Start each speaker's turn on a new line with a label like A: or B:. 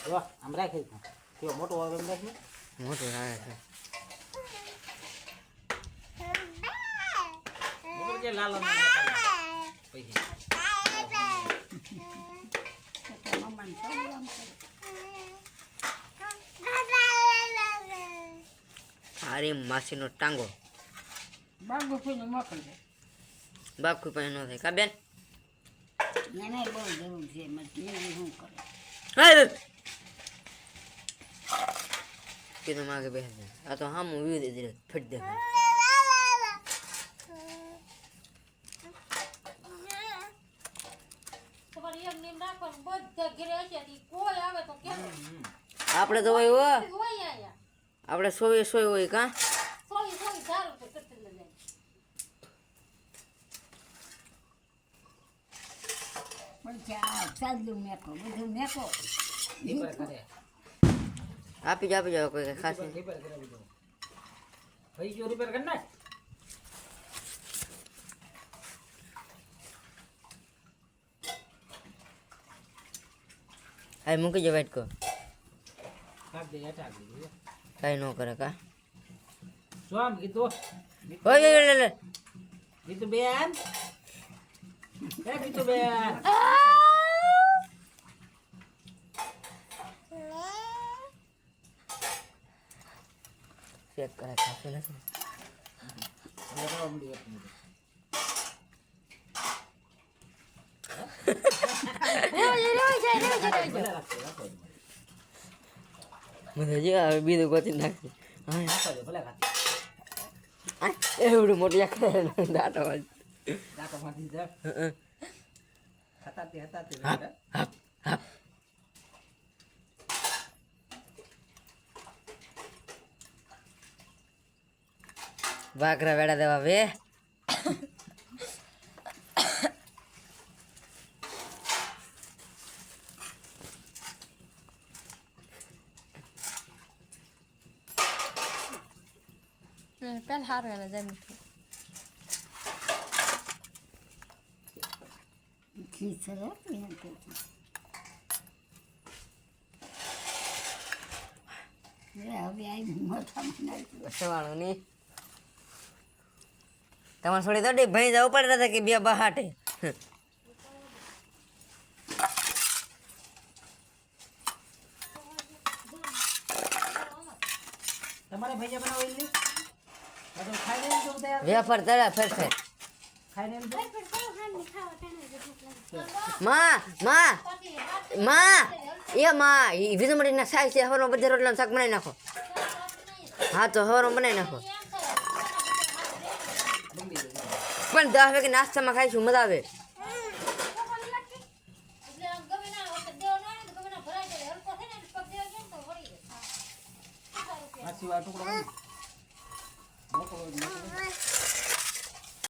A: જો આમ રાખી દો કેવો મોટો આવે એમ રાખી
B: મોટું આવે છે
A: મોટો જે લાલો પૈસા
B: અરે માસીનો ટાંગો
C: બાબુ કોઈને મોકલજે
B: બાપુ પાસે ન થાય કા બેન
C: એને બહુ જરૂર છે મને શું કરે
B: હા કીધું માગે બેસ આ તો હામું વ્યૂ દે દે ફટ દે આપણે તો હોય હો આપણે સોય સોય હોય કા
C: ચાલ્યું મેકો બધું મેકો
A: રિપેર કરે
B: આપી જાવ કોઈ ખાસ
A: રિપેર કરાવી દો ભાઈ જો રિપેર કર નાખ
B: આ મૂકી જ વાઈટ કો
A: કાઢ દે હટા દે
B: કઈ ન કરે કા
A: જો આમ કીધું
B: ઓય લે
A: કીધું બેન કીધું બેન
B: ચેક કરે ખાતું નથી મને જે આવે બીજું ગોતી નાખી એવડું મોટી દાંતો ભાખરા વેડા દેવા વે
D: પેલા હારું એને જમી
C: ખીચડે હવે આવી મોઢામાં નાખ્યું
B: સવાણું નહીં તમારે થોડી દડી ભાઈ જવું પડે હતા કે બે બહાટે
A: તમારે ભૈયા બનાવો એટલે બધું ખાઈ લેવું તો તૈયાર
B: વેફર તળા ફેર
A: ખાઈને એમ
B: માં એ માં એ વિધુ મળીને શાક છે હવાનો બધે રોટલા શાક બનાવી નાખો હા તો હવાનો બનાવી નાખો પણ 10 વાગે નાસ્તામાં ખાઈશું મજા આવે
A: આ સિવાય ટુકડો મોકલો